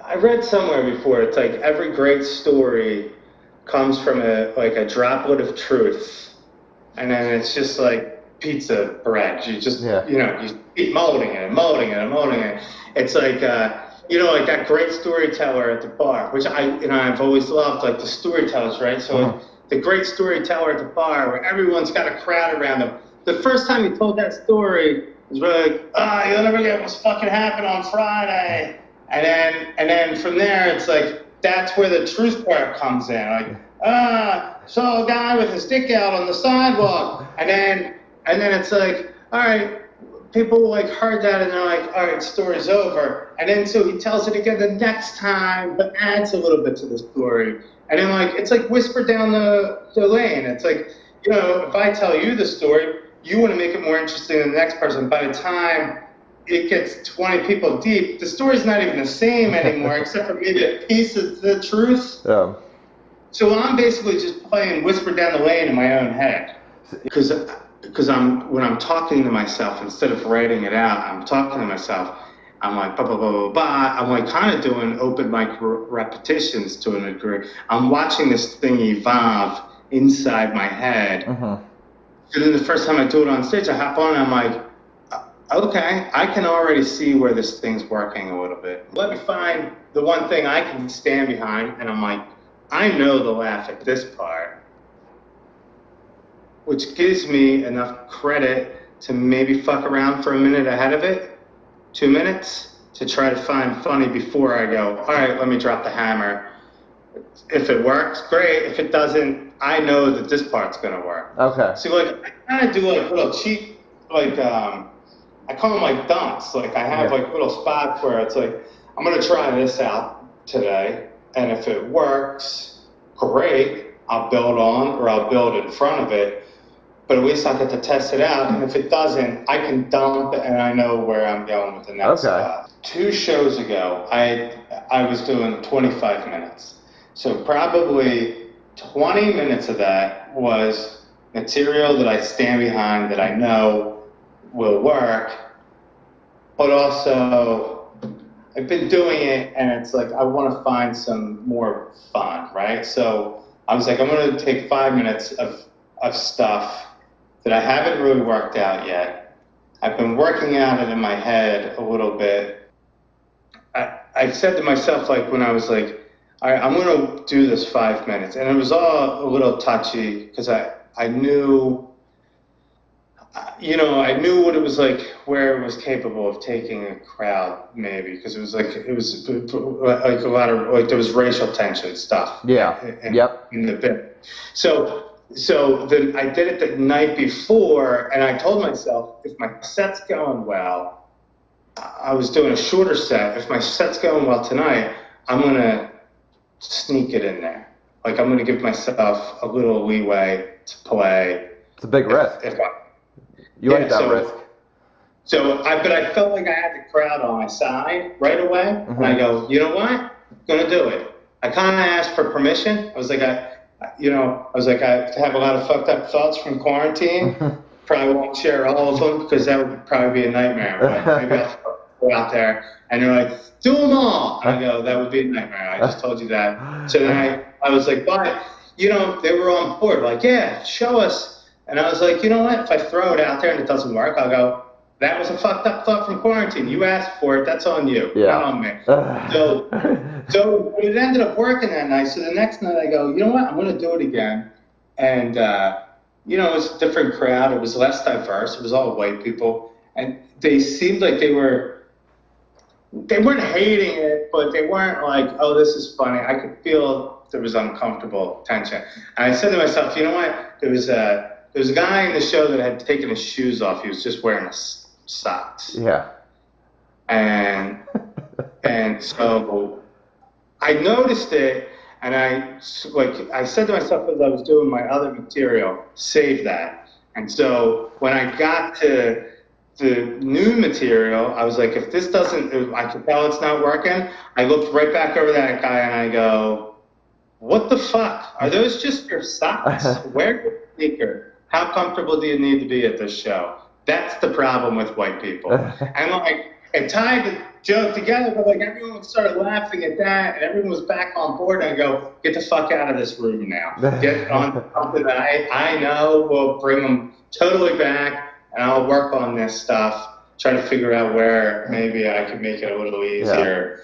I read somewhere before, it's like every great story comes from a droplet of truth, and then it's just like pizza bread. You just you keep molding it and molding it and molding it. It's like like that great storyteller at the bar, which I've always loved, like the storytellers, right? So the great storyteller at the bar where everyone's got a crowd around them. The first time he told that story, it was really like, you'll never get what's fucking happened on Friday. And then from there, it's like, that's where the truth part comes in. Like, saw a guy with his dick out on the sidewalk. And then it's like, all right, people like heard that and they're like, all right, story's over. And then so he tells it again the next time, but adds a little bit to the story. And then like, it's like whispered down the lane. It's like, if I tell you the story, you want to make it more interesting than the next person. By the time it gets 20 people deep, the story's not even the same anymore, except for maybe a piece of the truth. Yeah. So I'm basically just playing whisper down the lane in my own head. Because when I'm talking to myself, instead of writing it out, I'm talking to myself. I'm like, blah, blah, blah, blah, blah. I'm like kind of doing open mic repetitions to a degree. I'm watching this thing evolve inside my head. And then the first time I do it on stage, I hop on and I'm like, okay, I can already see where this thing's working a little bit. Let me find the one thing I can stand behind, and I'm like, I know the laugh at this part, which gives me enough credit to maybe fuck around for a minute ahead of it, 2 minutes, to try to find funny before I go, all right, let me drop the hammer. If it works, great. If it doesn't, I know that this part's gonna work. Okay. So like, I kind of do like little cheap, like, I call them like dumps. Like I have like little spots where it's like, I'm going to try this out today. And if it works, great, I'll build on or I'll build in front of it. But at least I get to test it out. And if it doesn't, I can dump and I know where I'm going with the next spot. 2 shows ago, I was doing 25 minutes. So probably 20 minutes of that was material that I stand behind that I know will work, but also I've been doing it and it's like I want to find some more fun, right? So I was like, I'm going to take 5 minutes of stuff that I haven't really worked out yet. I've been working at it in my head a little bit. I said to myself, like when I was like, all right, I'm going to do this 5 minutes, and it was all a little touchy because I knew what it was like, where it was capable of taking a crowd, maybe, because it was like a lot of like there was racial tension stuff. Yeah. In the bit. So then I did it the night before, and I told myself, if my set's going well, I was doing a shorter set. If my set's going well tonight, I'm gonna sneak it in there. Like I'm gonna give myself a little leeway to play. It's a big risk. You like that risk. But I felt like I had the crowd on my side right away. And I go, you know what? I'm gonna do it. I kind of asked for permission. I was like, I have a lot of fucked up thoughts from quarantine. Probably won't share all of them because that would probably be a nightmare. Right? Maybe I'll go out there and they're like, do them all. And I go, that would be a nightmare. I just told you that. So then I was like, but they were on board. Like, yeah, show us. And I was like, you know what? If I throw it out there and it doesn't work, I'll go, that was a fucked up thought from quarantine. You asked for it. That's on you. Not on me. So it ended up working that night. So the next night I go, you know what? I'm going to do it again. And, it was a different crowd. It was less diverse. It was all white people. And they seemed like they weren't hating it, but they weren't like, oh, this is funny. I could feel there was uncomfortable tension. And I said to myself, you know what? There was a guy in the show that had taken his shoes off. He was just wearing socks. Yeah. And so I noticed it, and I said to myself as I was doing my other material, save that. And so when I got to the new material, I was like, if this doesn't, I can tell it's not working. I looked right back over that guy and I go, what the fuck? Are those just your socks? Wear your sneaker. How comfortable do you need to be at this show? That's the problem with white people. And and tied the joke together, but like everyone started laughing at that, and everyone was back on board. And I go, get the fuck out of this room now. Get on something that I know will bring them totally back, and I'll work on this stuff, try to figure out where maybe I can make it a little easier.